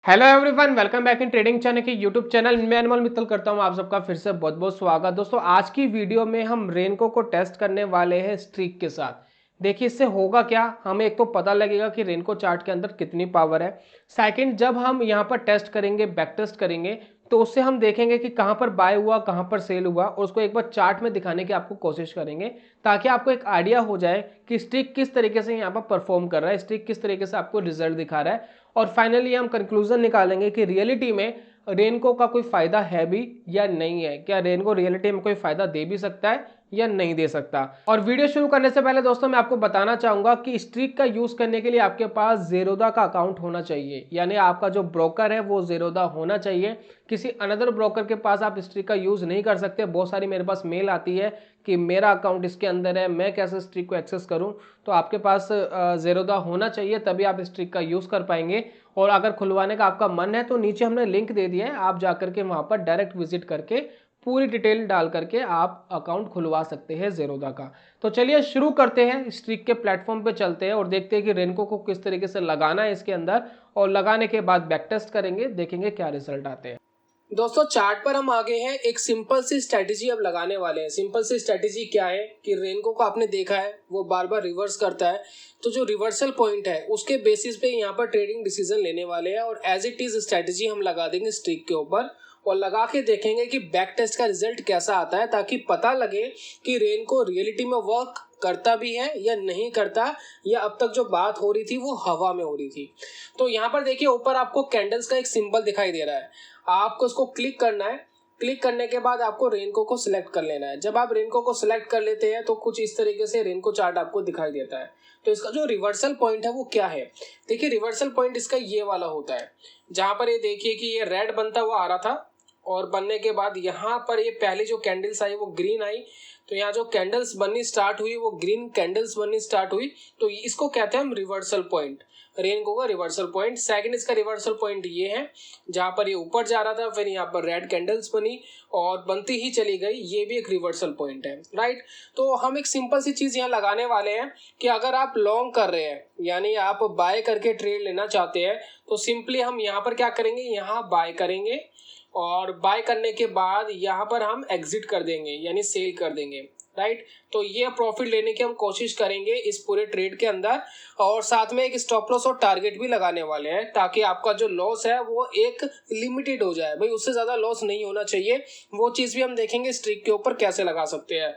Hello everyone, welcome back in trading channel के YouTube channel. मैं अनमोल मित्तल करता हूं आप सबका फिर से बहुत बहुत स्वागत। दोस्तों, आज की वीडियो में हम रेनको को टेस्ट करने वाले हैं स्ट्रीक के साथ। देखिए, इससे होगा क्या, हमें एक तो पता लगेगा कि रेनको चार्ट के अंदर कितनी पावर है। सेकंड, जब हम यहां पर टेस्ट करेंगे, बैक टेस्ट करेंगे, तो उससे हम देखेंगे कि कहां पर बाय हुआ, कहां पर सेल हुआ, और उसको एक बार चार्ट में दिखाने की आपको कोशिश करेंगे, ताकि आपको एक आइडिया हो जाए कि स्ट्रीक किस तरीके से यहाँ पर परफॉर्म कर रहा है, स्ट्रीक किस तरीके से आपको रिजल्ट दिखा रहा है। और फाइनली हम कंक्लूजन निकालेंगे कि रियलिटी में रेनको का कोई फायदा है भी या नहीं है। क्या रेनको रियलिटी में कोई फायदा दे भी सकता है या नहीं दे सकता। और वीडियो शुरू करने से पहले दोस्तों, मैं आपको बताना चाहूंगा कि स्ट्रीक का यूज करने के लिए आपके पास ज़ेरोधा का अकाउंट होना चाहिए, यानी आपका जो ब्रोकर है वो ज़ेरोधा होना चाहिए। किसी अनदर ब्रोकर के पास आप स्ट्रीक का यूज नहीं कर सकते। बहुत सारी मेरे पास मेल आती है कि मेरा अकाउंट इसके अंदर है, मैं कैसे स्ट्रीक को एक्सेस करूं। तो आपके पास ज़ेरोधा होना चाहिए, तभी आप स्ट्रीक का यूज कर पाएंगे। और अगर खुलवाने का आपका मन है तो नीचे हमने लिंक दे दिया है, आप जाकर के वहां पर डायरेक्ट विजिट करके पूरी डिटेल डाल करके आप अकाउंट खुलवा सकते हैं ज़ेरोधा का। तो चलिए शुरू करते हैं, स्ट्रीक के प्लेटफॉर्म पे चलते हैं और देखते हैं कि रेनको को किस तरीके से लगाना है इसके अंदर, और लगाने के बाद बैक टेस्ट करेंगे, देखेंगे क्या रिजल्ट आते हैं। दोस्तों, चार्ट पर हम आ गए हैं, एक सिंपल सी स्ट्रेटेजी अब लगाने वाले हैं। सिंपल सी स्ट्रेटेजी क्या है कि रेनको को आपने देखा है वो बार बार रिवर्स करता है, तो जो रिवर्सल पॉइंट है उसके बेसिस पे यहाँ पर ट्रेडिंग डिसीजन लेने वाले हैं, और एज इट इज स्ट्रेटेजी हम लगा देंगे स्ट्रीक के ऊपर, और लगा के देखेंगे कि बैक टेस्ट का रिजल्ट कैसा आता है, ताकि पता लगे कि रेनको रियलिटी में वर्क करता भी है या नहीं करता, या अब तक जो बात हो रही थी वो हवा में हो रही थी। तो यहाँ पर देखिए, ऊपर आपको कैंडल्स का एक सिंबल दिखाई दे रहा है, आपको उसको क्लिक करना है। क्लिक करने के बाद आपको रेनको को सिलेक्ट कर लेना है। जब आप रेनको को सिलेक्ट कर लेते हैं तो कुछ इस तरीके से रेनको चार्ट आपको दिखाई देता है। तो इसका जो रिवर्सल पॉइंट है वो क्या है, देखिए रिवर्सल पॉइंट इसका ये वाला होता है, जहां पर ये देखिए कि ये रेड बनता हुआ आ रहा था, और बनने के बाद यहाँ पर ये पहली जो कैंडल्स आई वो ग्रीन आई, तो यहाँ जो कैंडल्स बननी स्टार्ट हुई वो ग्रीन कैंडल्स बननी स्टार्ट हुई, तो इसको कहते हैं हम रिवर्सल पॉइंट, रेनको का रिवर्सल पॉइंट। सेकंड इसका रिवर्सल पॉइंट ये है, जहां पर ये ऊपर जा रहा था, फिर यहाँ पर रेड कैंडल्स बनी और बनती ही चली गई, ये भी एक रिवर्सल पॉइंट है, राइट। तो हम एक सिंपल सी चीज यहाँ लगाने वाले हैं कि अगर आप लॉन्ग कर रहे हैं, यानी आप बाय करके ट्रेड लेना चाहते हैं, तो सिंपली हम यहाँ पर क्या करेंगे, यहाँ बाय करेंगे, और बाय करने के बाद यहाँ पर हम एग्जिट कर देंगे, यानी सेल कर देंगे, राइट। तो ये प्रॉफिट लेने की हम कोशिश करेंगे इस पूरे ट्रेड के अंदर, और साथ में एक स्टॉप लॉस और टारगेट भी लगाने वाले हैं, ताकि आपका जो लॉस है वो एक लिमिटेड हो जाए, भाई उससे ज्यादा लॉस नहीं होना चाहिए। वो चीज भी हम देखेंगे स्ट्रीक के ऊपर कैसे लगा सकते हैं।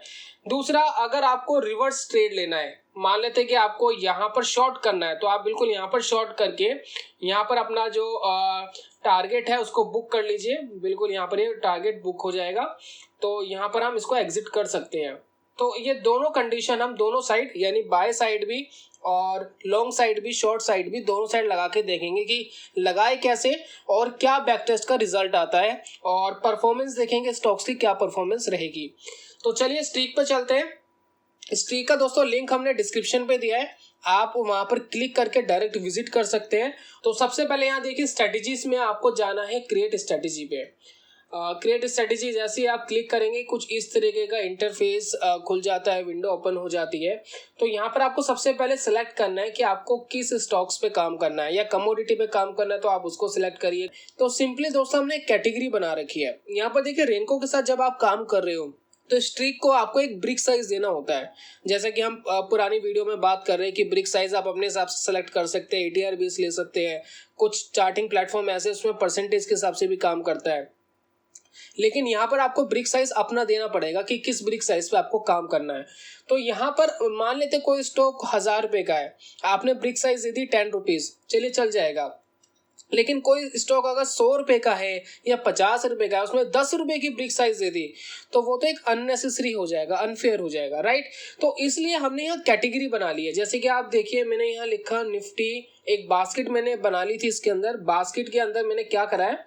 दूसरा, अगर आपको रिवर्स ट्रेड लेना है, मान लेते हैं कि आपको यहाँ पर शॉर्ट करना है, तो आप बिल्कुल यहाँ पर शॉर्ट करके यहाँ पर अपना जो टारगेट है उसको बुक कर लीजिए। बिल्कुल यहाँ पर ये टारगेट बुक हो जाएगा, तो यहाँ पर हम इसको एग्जिट कर सकते हैं। तो ये दोनों कंडीशन हम दोनों साइड, यानी बाय साइड भी और लॉन्ग साइड भी, शॉर्ट साइड भी, दोनों साइड लगा के देखेंगे कि लगाए कैसे और क्या बैक टेस्ट का रिजल्ट आता है, और परफॉर्मेंस देखेंगे स्टॉक्स की क्या परफॉर्मेंस रहेगी। तो चलिए स्ट्रीक पे चलते हैं। स्ट्रीक का दोस्तों लिंक हमने डिस्क्रिप्शन पे दिया है, आप वहां पर क्लिक करके डायरेक्ट विजिट कर सकते हैं। तो सबसे पहले यहाँ देखिए स्ट्रेटेजीज में आपको जाना है क्रिएट स्ट्रेटेजी पे। क्रिएट स्ट्रेटेजी जैसे ही आप क्लिक करेंगे कुछ इस तरीके का इंटरफेस खुल जाता है, विंडो ओपन हो जाती है। तो यहाँ पर आपको सबसे पहले सिलेक्ट करना है कि आपको किस स्टॉक्स पे काम करना है, या कमोडिटी पे काम करना है तो आप उसको सिलेक्ट करिए। तो सिंपली दोस्तों हमने एक कैटेगरी बना रखी है। यहाँ पर देखिए रेनको के साथ जब आप काम कर रहे हो तो स्ट्रीक को आपको एक ब्रिक साइज देना होता है। जैसे कि हम पुरानी वीडियो में बात कर रहे हैं कि ब्रिक साइज आप अपने हिसाब से सेलेक्ट कर सकते हैं, ATR बेस ले सकते हैं, कुछ चार्टिंग प्लेटफॉर्म ऐसे उसमें परसेंटेज के हिसाब से भी काम करता है, लेकिन यहाँ पर आपको ब्रिक साइज अपना देना पड़ेगा कि किस ब्रिक साइज पे आपको काम करना है। तो यहाँ पर मान लेते कोई स्टॉक 1000 रुपए का है, आपने ब्रिक साइज दे दी 10 रुपीज, चलिए चल जाएगा। लेकिन कोई स्टॉक अगर 100 रुपए का है या 50 रुपए का है, उसमें 10 रुपए की ब्रिक साइज दे दी, तो वो तो एक अननेसेसरी हो जाएगा, अनफेयर हो जाएगा, राइट। तो इसलिए हमने यहाँ कैटेगरी बना ली है। जैसे कि आप देखिए मैंने यहाँ लिखा निफ्टी, एक बास्केट मैंने बना ली थी, इसके अंदर बास्केट के अंदर मैंने क्या करा है,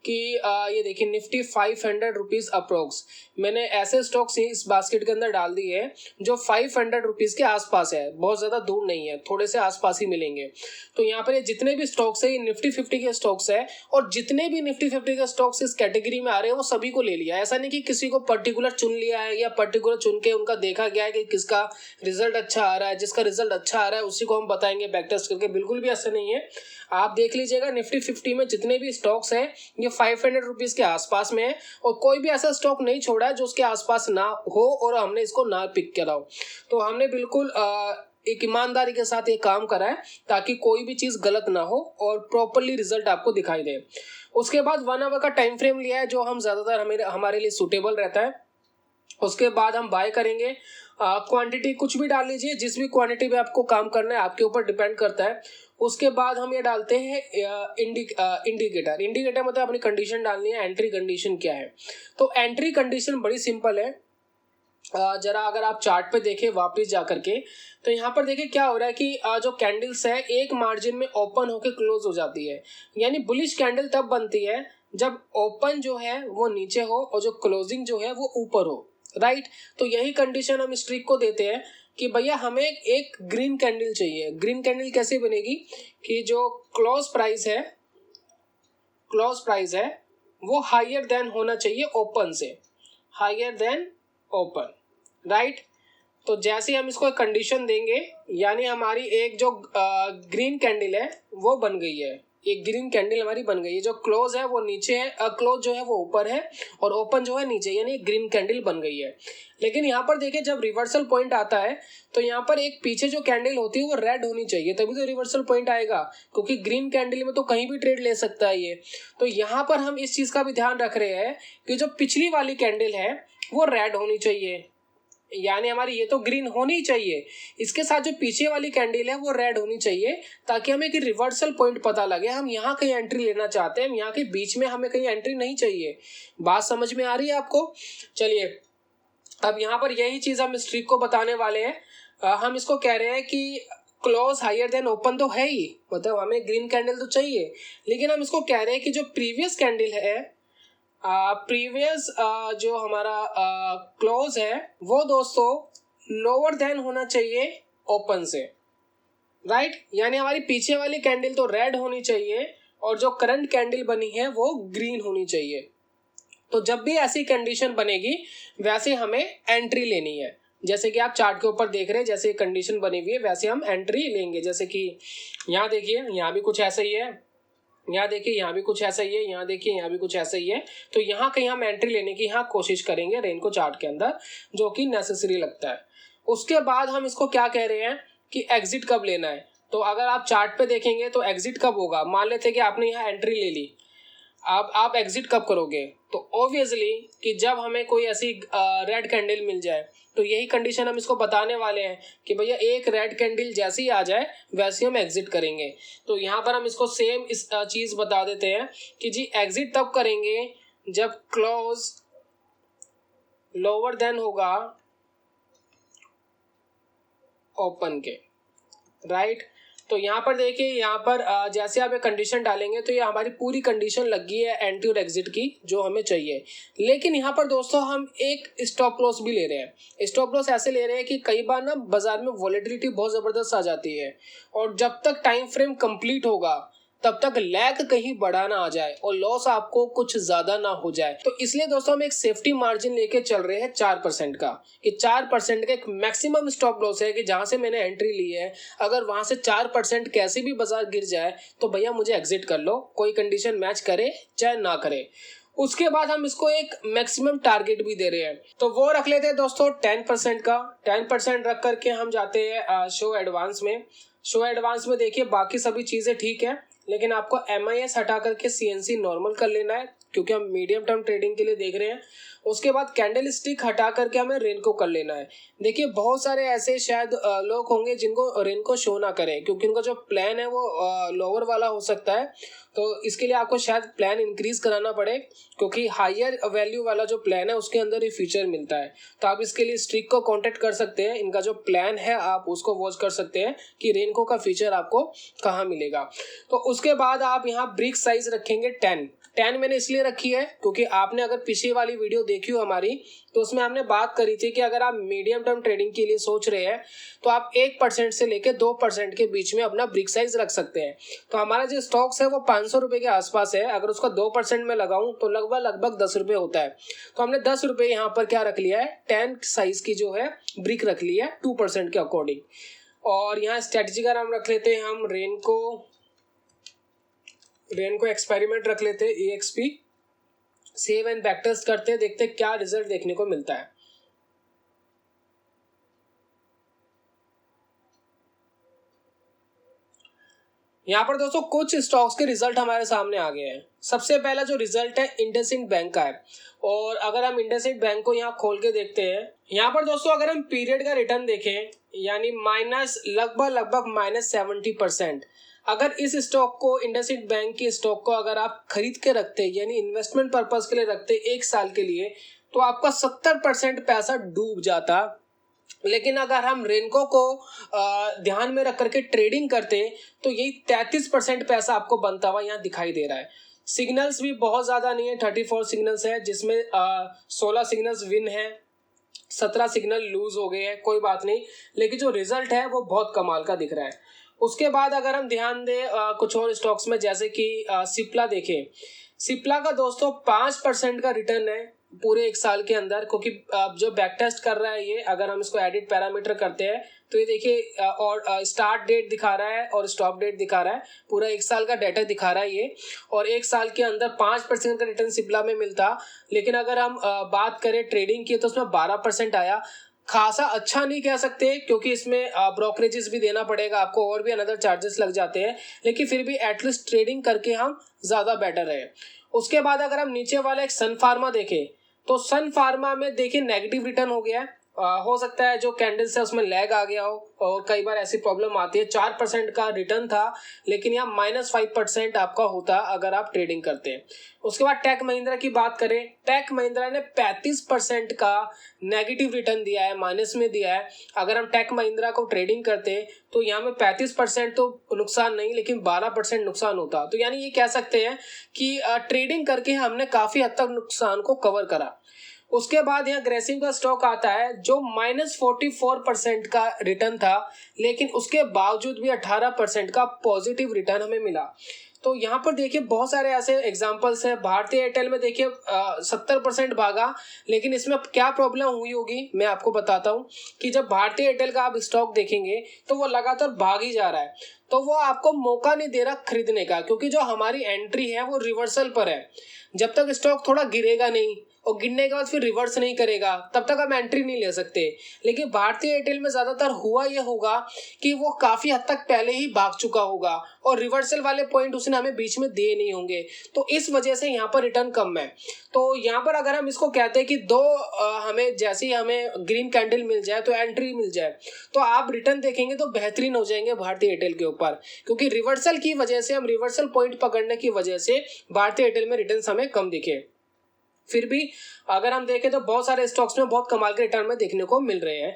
कि ये देखिए निफ्टी 500 रुपीज अप्रोक्स, मैंने ऐसे स्टॉक्स इस बास्केट के अंदर डाल दिए हैं जो 500 रुपीज के आसपास है, बहुत ज्यादा दूर नहीं है, थोड़े से आसपास ही मिलेंगे। तो यहाँ पर ये जितने भी स्टॉक्स है ये निफ्टी 50 के स्टॉक्स है, और जितने भी निफ्टी 50 के स्टॉक्स इस कैटेगरी में आ रहे हैं वो सभी को ले लिया। ऐसा नहीं कि किसी को पर्टिकुलर चुन लिया है या पर्टिकुलर चुन के उनका देखा गया है कि किसका रिजल्ट अच्छा आ रहा है, जिसका रिजल्ट अच्छा आ रहा है उसी को हम बताएंगे बैक टेस्ट करके, बिल्कुल भी ऐसा नहीं है। आप देख लीजिएगा निफ्टी 50 में जितने भी स्टॉक्स हैं ये 500 रुपीज के आसपास में है, और कोई भी ऐसा स्टॉक नहीं छोड़ा है जो उसके आसपास ना हो और हमने इसको ना पिक करा हो। तो हमने बिल्कुल एक ईमानदारी के साथ ये काम करा है ताकि कोई भी चीज गलत ना हो और प्रॉपरली रिजल्ट आपको दिखाई दे। उसके बाद 1 आवर का टाइम फ्रेम लिया है जो हम ज्यादातर हमारे लिए सूटेबल रहता है। उसके बाद हम बाय करेंगे, क्वांटिटी कुछ भी डाल लीजिए, जिस भी क्वांटिटी में आपको काम करना है आपके ऊपर डिपेंड करता है। उसके बाद हम ये डालते हैं इंडिकेटर मतलब अपनी कंडीशन डालनी है, एंट्री कंडीशन क्या है। तो एंट्री कंडीशन बड़ी सिंपल है, जरा अगर आप चार्ट पे देखें वापस जा करके, तो यहाँ पर देखिए क्या हो रहा है कि जो कैंडल्स है एक मार्जिन में ओपन होके क्लोज हो जाती है, यानी बुलिश कैंडल तब बनती है जब ओपन जो है वो नीचे हो और जो क्लोजिंग जो है वो ऊपर हो, राइट। तो यही कंडीशन हम स्ट्रिक को देते हैं कि भैया हमें एक ग्रीन कैंडल चाहिए। ग्रीन कैंडल कैसे बनेगी कि जो क्लोज प्राइस है वो हायर देन होना चाहिए ओपन से, हायर देन ओपन, राइट। तो जैसे हम इसको एक कंडीशन देंगे यानी हमारी एक जो ग्रीन कैंडल है वो बन गई है, एक ग्रीन कैंडल हमारी बन गई है। जो क्लोज है वो नीचे है, क्लोज जो है वो ऊपर है और ओपन जो है नीचे, यानी ग्रीन कैंडल बन गई है। लेकिन यहाँ पर देखिए जब रिवर्सल पॉइंट आता है तो यहाँ पर एक पीछे जो कैंडल होती है वो रेड होनी चाहिए, तभी तो रिवर्सल पॉइंट आएगा, क्योंकि ग्रीन कैंडल में तो कहीं भी ट्रेड ले सकता है ये। तो यहाँ पर हम इस चीज का भी ध्यान रख रहे हैं कि जो पिछली वाली कैंडल है वो रेड होनी चाहिए, यानी हमारी ये तो ग्रीन होनी चाहिए, इसके साथ जो पीछे वाली कैंडल है वो रेड होनी चाहिए, ताकि हमें कि रिवर्सल पॉइंट पता लगे। हम यहाँ कहीं एंट्री लेना चाहते हैं, यहाँ के बीच में हमें कहीं एंट्री नहीं चाहिए। बात समझ में आ रही है आपको? चलिए अब यहाँ पर यही चीज हम स्ट्रिक को बताने वाले हैं। हम इसको कह रहे हैं कि क्लोज हायर देन ओपन तो है ही, मतलब हमें ग्रीन कैंडल तो चाहिए, लेकिन हम इसको कह रहे हैं कि जो प्रीवियस कैंडल है, जो हमारा क्लोज है वो दोस्तों लोअर देन होना चाहिए ओपन से, राइट। यानी हमारी पीछे वाली कैंडल तो रेड होनी चाहिए और जो करंट कैंडल बनी है वो ग्रीन होनी चाहिए। तो जब भी ऐसी कंडीशन बनेगी वैसे हमें एंट्री लेनी है, जैसे कि आप चार्ट के ऊपर देख रहे हैं, जैसे कंडीशन बनी हुई है वैसे हम एंट्री लेंगे। जैसे कि यहाँ देखिए यहाँ भी कुछ ऐसा ही है, यहाँ देखिए यहाँ भी कुछ ऐसा ही है, यहाँ देखिए यहाँ भी कुछ ऐसा ही है। तो यहाँ कहीं हम एंट्री लेने की यहाँ कोशिश करेंगे रेनको चार्ट के अंदर, जो कि नेसेसरी लगता है। उसके बाद हम इसको क्या कह रहे हैं कि एग्जिट कब लेना है। तो अगर आप चार्ट पे देखेंगे तो एग्जिट कब होगा, मान लेते कि आपने यहाँ एंट्री ले ली, अब आप एग्जिट कब करोगे, तो ऑब्वियसली कि जब हमें कोई ऐसी रेड कैंडल मिल जाए। तो यही कंडीशन हम इसको बताने वाले हैं कि भैया एक रेड कैंडल जैसे ही आ जाए वैसे हम एग्जिट करेंगे। तो यहाँ पर हम इसको सेम इस चीज बता देते हैं कि जी एग्जिट तब करेंगे जब क्लोज लोअर देन होगा ओपन के, राइट। तो यहाँ पर देखिए यहाँ पर जैसे आप ये कंडीशन डालेंगे तो ये हमारी पूरी कंडीशन लग गई है एंट्री और एग्जिट की जो हमें चाहिए। लेकिन यहाँ पर दोस्तों हम एक स्टॉप लॉस भी ले रहे हैं। स्टॉप लॉस ऐसे ले रहे हैं कि कई बार ना बाजार में वॉलेटिलिटी बहुत ज़बरदस्त आ जाती है और जब तक टाइम फ्रेम कंप्लीट होगा तब तक लैग कहीं बढ़ा ना आ जाए और लॉस आपको कुछ ज्यादा ना हो जाए। तो इसलिए दोस्तों हम एक सेफ्टी मार्जिन लेके चल रहे हैं 4% का, कि 4% का एक मैक्सिमम स्टॉप लॉस है कि जहां से मैंने एंट्री ली है अगर वहां से 4% कैसे भी बाजार गिर जाए तो भैया मुझे एग्जिट कर लो, कोई कंडीशन मैच करे चाहे ना करे। उसके बाद हम इसको एक मैक्सिमम टारगेट भी दे रहे हैं, तो वो रख लेते हैं दोस्तों 10% का। 10% रख करके हम जाते हैं शो एडवांस में। शो एडवांस में देखिए बाकी सभी चीजें ठीक है, लेकिन आपको MIS हटा करके CNC नॉर्मल कर लेना है क्योंकि हम मीडियम टर्म ट्रेडिंग के लिए देख रहे हैं। उसके बाद कैंडल स्टिक हटा करके हमें रेनको कर लेना है। देखिए बहुत सारे ऐसे शायद लोग होंगे जिनको रेनको शो ना करें क्योंकि उनका जो प्लान है वो लोअर वाला हो सकता है, तो इसके लिए आपको शायद प्लान इंक्रीज कराना पड़े क्योंकि हायर वैल्यू वाला जो प्लान है उसके अंदर ये फीचर मिलता है। तो आप इसके लिए स्ट्रिक को कॉन्टेक्ट कर सकते हैं, इनका जो प्लान है आप उसको वॉच कर सकते हैं कि रेनको का फीचर आपको कहाँ मिलेगा। तो उसके बाद आप यहाँ ब्रिक साइज रखेंगे 10 10 मैंने इसलिए रखी है क्योंकि आपने अगर पिछली वाली वीडियो देखी हो हमारी, तो उसमें हमने बात करी थी कि अगर आप मीडियम टर्म ट्रेडिंग के लिए सोच रहे हैं तो आप 1% से लेकर 2% के बीच में अपना ब्रिक साइज रख सकते हैं। तो हमारा जो स्टॉक्स है वो 500 रुपये के आसपास है। अगर उसका 2% में लगाऊं तो लगभग 10 रुपये होता है। तो हमने 10 रुपये यहाँ पर क्या रख लिया है, 10 साइज की जो है ब्रिक रख ली है 2% के अकॉर्डिंग। और यहाँ स्ट्रेटजी का नाम रख लेते हैं हम रेन को एक्सपेरिमेंट रख लेते हैं EXP। Save and back test करते हैं, देखते हैं क्या रिजल्ट देखने को मिलता है। यहाँ पर दोस्तों कुछ स्टॉक्स के रिजल्ट हमारे सामने आ गए हैं। सबसे पहला जो रिजल्ट है इंडसइंड बैंक का है। और अगर हम इंडसइंड बैंक को यहाँ खोल के देखते हैं, यहाँ पर दोस्तों अगर हम पीरियड का रिटर्न देखें यानी लगभग -70%। अगर इस स्टॉक को, इंडसइंड बैंक की स्टॉक को अगर आप खरीद के रखते यानी इन्वेस्टमेंट पर्पज के लिए रखते 1 साल के लिए, तो आपका 70% पैसा डूब जाता। लेकिन अगर हम रेनको को ध्यान में रख करके ट्रेडिंग करते तो यही 33% पैसा आपको बनता हुआ यहाँ दिखाई दे रहा है। सिग्नल्स भी बहुत ज़्यादा नहीं है, 34 सिग्नल्स है, जिसमें 16 सिग्नल्स विन है, 17 सिग्नल लूज हो गए हैं, कोई बात नहीं। लेकिन जो रिजल्ट है वो बहुत कमाल का दिख रहा है। उसके बाद अगर हम ध्यान दें कुछ और स्टॉक्स में, जैसे कि सिप्ला देखें। सिप्ला का दोस्तों 5% का रिटर्न है पूरे 1 साल के अंदर, क्योंकि जो बैक टेस्ट कर रहा है ये, अगर हम इसको एडिट पैरामीटर करते हैं तो ये देखिए और स्टार्ट डेट दिखा रहा है और स्टॉप डेट दिखा रहा है, पूरा 1 साल का डाटा दिखा रहा है ये। और 1 साल के अंदर 5% का रिटर्न सिप्ला में मिलता। लेकिन अगर हम बात करें ट्रेडिंग की तो उसमें 12% आया। खासा अच्छा नहीं कह सकते क्योंकि इसमें ब्रोकरेजेस भी देना पड़ेगा आपको और भी अनदर चार्जेस लग जाते हैं, लेकिन फिर भी एटलीस्ट ट्रेडिंग करके हम ज़्यादा बेटर है। उसके बाद अगर हम नीचे वाला एक सन फार्मा देखें तो सन फार्मा में देखिए नेगेटिव रिटर्न हो गया है। हो सकता है जो कैंडल्स है उसमें लैग आ गया हो और कई बार ऐसी प्रॉब्लम आती है। 4% का रिटर्न था लेकिन यहाँ -5% आपका होता अगर आप ट्रेडिंग करते हैं। उसके बाद टेक महिंद्रा की बात करें, टेक महिंद्रा ने 35% का नेगेटिव रिटर्न दिया है, माइनस में दिया है। अगर हम टेक महिंद्रा को ट्रेडिंग करते हैं तो यहाँ में 35% तो नुकसान नहीं लेकिन 12% नुकसान होता। तो यानी ये कह सकते हैं कि ट्रेडिंग करके हमने काफ़ी हद तक नुकसान को कवर करा। उसके बाद यहाँ ग्रेसिम का स्टॉक आता है जो -44% का रिटर्न था, लेकिन उसके बावजूद भी 18% का पॉजिटिव रिटर्न हमें मिला। तो यहाँ पर देखिए बहुत सारे ऐसे एग्जांपल्स हैं। भारतीय एयरटेल में देखिए 70% भागा, लेकिन इसमें क्या प्रॉब्लम हुई होगी मैं आपको बताता हूँ कि जब भारतीय एयरटेल का आप स्टॉक देखेंगे तो वो लगातार भाग ही जा रहा है, तो वो आपको मौका नहीं दे रहा खरीदने का, क्योंकि जो हमारी एंट्री है वो रिवर्सल पर है। जब तक स्टॉक थोड़ा गिरेगा नहीं और गिरने के बाद फिर रिवर्स नहीं करेगा तब तक हम एंट्री नहीं ले सकते। लेकिन भारतीय एयरटेल में ज़्यादातर हुआ ये होगा कि वो काफ़ी हद तक पहले ही भाग चुका होगा और रिवर्सल वाले पॉइंट उसने हमें बीच में दिए नहीं होंगे, तो इस वजह से यहाँ पर रिटर्न कम है। तो यहाँ पर अगर हम इसको कहते हैं कि हमें जैसे ही हमें ग्रीन कैंडल मिल जाए तो एंट्री मिल जाए, तो आप रिटर्न देखेंगे तो बेहतरीन हो जाएंगे भारतीय एयरटेल के ऊपर, क्योंकि रिवर्सल की वजह से, हम रिवर्सल पॉइंट पकड़ने की वजह से भारतीय एयरटेल में रिटर्न हमें कम दिखे। फिर भी अगर हम देखें तो बहुत सारे स्टॉक्स में बहुत कमाल के रिटर्न में देखने को मिल रहे हैं।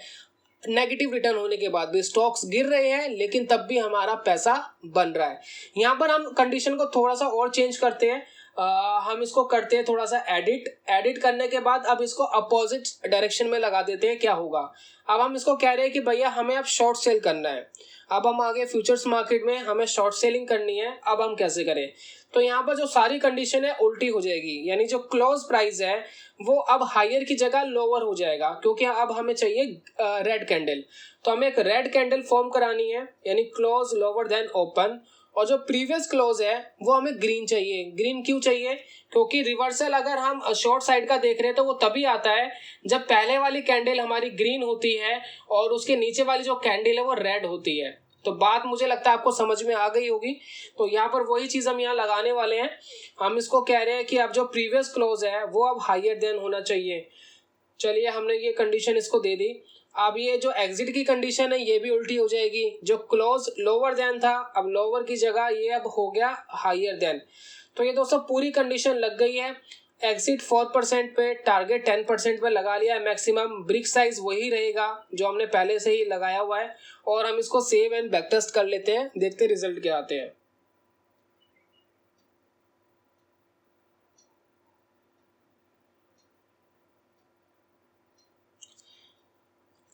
नेगेटिव रिटर्न होने के बाद भी स्टॉक्स गिर रहे हैं लेकिन तब भी हमारा पैसा बन रहा है। यहाँ पर हम कंडीशन को थोड़ा सा और चेंज करते हैं। हम इसको करते हैं थोड़ा सा एडिट करने के बाद अब इसको अपोजिट डायरेक्शन में लगा देते हैं। क्या होगा, अब हम इसको कह रहे हैं कि भैया हमें अब शॉर्ट सेल करना है। अब हम आगे फ्यूचर्स मार्केट में हमें शॉर्ट सेलिंग करनी है। अब हम कैसे करें, तो यहाँ पर जो सारी कंडीशन है उल्टी हो जाएगी, यानी जो क्लोज प्राइस है वो अब हायर की जगह लोअर हो जाएगा, क्योंकि अब हमें चाहिए रेड कैंडल। तो हमें एक रेड कैंडल फॉर्म करानी है, यानी क्लोज लोअर देन ओपन। और जो प्रीवियस क्लोज है वो हमें ग्रीन चाहिए। ग्रीन क्यों चाहिए, क्योंकि रिवर्सल अगर हम शॉर्ट साइड का देख रहे हैं तो वो तभी आता है जब पहले वाली कैंडल हमारी ग्रीन होती है और उसके नीचे वाली जो कैंडल है वो रेड होती है। तो बात मुझे लगता है आपको समझ में आ गई होगी। तो यहाँ पर वही चीज़ हम यहाँ लगाने वाले हैं। हम इसको कह रहे हैं कि अब जो प्रीवियस क्लोज है वो अब हायर देन होना चाहिए। चलिए हमने ये कंडीशन इसको दे दी। अब ये जो एग्जिट की कंडीशन है ये भी उल्टी हो जाएगी। जो क्लोज लोअर देन था अब लोअर की जगह ये अब हो गया हायर देन। तो ये दोस्तों पूरी कंडीशन लग गई है। एग्जिट 4% पे, टारगेट 10% पे लगा लिया है। मैक्सिमम ब्रिक साइज वही रहेगा जो हमने पहले से ही लगाया हुआ है। और हम इसको सेव एंड बैक टेस्ट कर लेते हैं, देखते हैं रिजल्ट क्या आते हैं।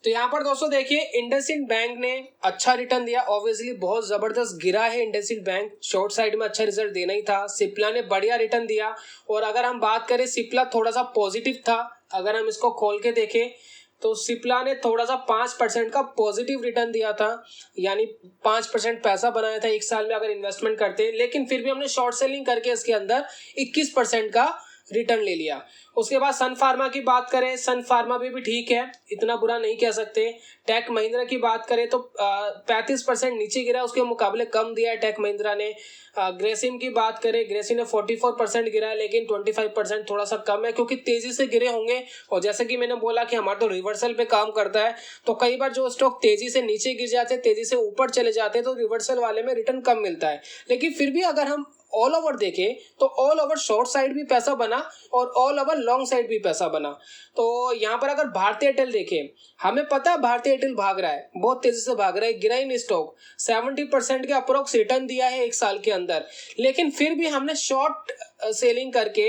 तो यहाँ पर दोस्तों देखिए इंडसइंड बैंक ने अच्छा रिटर्न दिया, ऑब्वियसली बहुत जबरदस्त गिरा है इंडसइंड बैंक, शॉर्ट साइड में अच्छा रिजल्ट देना ही था। सिप्ला ने बढ़िया रिटर्न दिया, और अगर हम बात करें सिप्ला थोड़ा सा पॉजिटिव था, अगर हम इसको खोल के देखें तो सिप्ला ने थोड़ा सा 5% का पॉजिटिव रिटर्न दिया था, यानी 5% पैसा बनाया था एक साल में अगर इन्वेस्टमेंट करते, लेकिन फिर भी हमने शॉर्ट सेलिंग करके इसके अंदर 21% का रिटर्न ले लिया। उसके बाद सन फार्मा की बात करें, सन फार्मा भी ठीक है, इतना बुरा नहीं कह सकते। टेक महिंद्रा की बात करें तो 35% नीचे गिरा, उसके मुकाबले कम दिया है टेक महिंद्रा ने। ग्रेसिम की बात करें, ग्रेसिम ने 44% गिरा है, लेकिन 25% थोड़ा सा कम है क्योंकि तेजी से गिरे होंगे, और जैसे कि मैंने बोला कि हमारा तो रिवर्सल पे काम करता है, तो कई बार जो स्टॉक तेजी से नीचे गिर जाते हैं, तेजी से ऊपर चले जाते हैं, तो रिवर्सल वाले में रिटर्न कम मिलता है। लेकिन फिर भी अगर हम ऑल ओवर देखें तो ऑल ओवर शॉर्ट साइड भी पैसा बना और ऑल ओवर लॉन्ग साइड भी पैसा बना। तो यहाँ पर अगर भारतीय एयरटेल देखें, हमें पता है भारतीय एयरटेल भाग रहा है, बहुत तेजी से भाग रहा है, गिरा ही नहीं स्टॉक, 70% के अप्रोक्स रिटर्न दिया है एक साल के अंदर, लेकिन फिर भी हमने शॉर्ट सेलिंग करके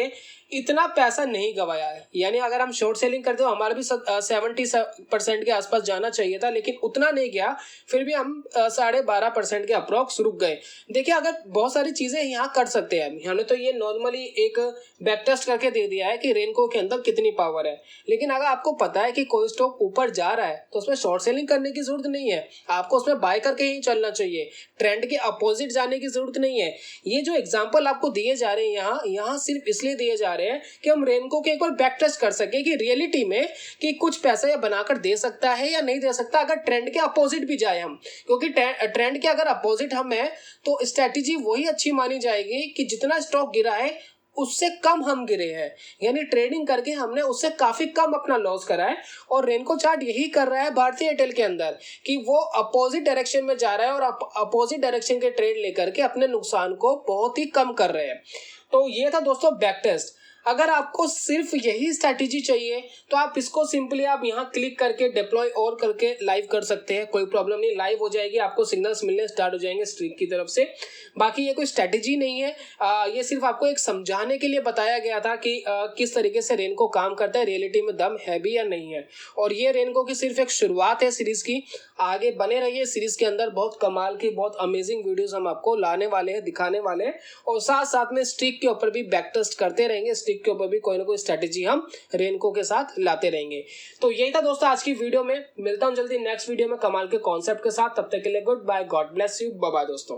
इतना पैसा नहीं गवाया है। यानी अगर हम शॉर्ट सेलिंग करते तो हमारा भी 70% के आसपास जाना चाहिए था, लेकिन उतना नहीं गया, फिर भी हम 12.5% के अप्रोक्स रुक गए। देखिए अगर बहुत सारी चीजें यहाँ कर सकते हैं, हमने तो ये नॉर्मली एक बैक टेस्ट करके दे दिया है कि रेनको के अंदर कितनी पावर है, लेकिन अगर आपको पता है कि कोई स्टॉक ऊपर जा रहा है तो उसमें शॉर्ट सेलिंग करने की जरूरत नहीं है, आपको उसमें बाय करके ही चलना चाहिए, ट्रेंड के अपोजिट जाने की जरूरत नहीं है। ये जो एग्जाम्पल आपको दिए जा रहे हैं यहाँ सिर्फ इसलिए दिए जा रहे हैं कि हम रेनको के एक बार बैक टेस्ट कर सके कि रियलिटी में कि कुछ पैसा ये बनाकर दे सकता है या नहीं दे सकता, अगर ट्रेंड के अपोजिट भी जाए हम, क्योंकि ट्रेंड के अगर अपोजिट हम है तो स्ट्रेटेजी वही अच्छी मानी जाएगी कि जितना स्टॉक गिरा है उससे कम हम गिरे हैं, यानी ट्रेडिंग करके हमने उससे काफी कम अपना लॉस करा है। और रेनको चार्ट यही कर रहा है भारतीय एयरटेल के अंदर कि वो अपोजिट डायरेक्शन में जा रहा है और अपोजिट डायरेक्शन के ट्रेड लेकर के अपने नुकसान को बहुत ही कम कर रहे हैं। तो ये था दोस्तों बैक टेस्ट। अगर आपको सिर्फ यही स्ट्रैटेजी चाहिए तो आप इसको सिंपली आप यहाँ क्लिक करके डिप्लॉय और करके लाइव कर सकते हैं, कोई प्रॉब्लम नहीं, लाइव हो जाएगी, आपको सिग्नल्स मिलने स्टार्ट हो जाएंगे स्ट्रीक की तरफ से। बाकी ये कोई स्ट्रैटेजी नहीं है, ये सिर्फ आपको एक समझाने के लिए बताया गया था कि किस तरीके से रेनको काम करता है, रियलिटी में दम है भी या नहीं है। और ये रेनको की सिर्फ एक शुरुआत है सीरीज की, आगे बने रहिए सीरीज के अंदर, बहुत कमाल की बहुत अमेजिंग वीडियोस हम आपको लाने वाले हैं, दिखाने वाले हैं, और साथ साथ में स्ट्रीक के ऊपर भी बैक टेस्ट करते रहेंगे, स्ट्रीक के ऊपर भी कोई ना कोई स्ट्रैटेजी हम रेनको के साथ लाते रहेंगे। तो यही था दोस्तों आज की वीडियो में, मिलता हूं जल्दी नेक्स्ट वीडियो में कमाल के कॉन्सेप्ट के साथ, तब तक के लिए good bye, God bless you, bye bye दोस्तों।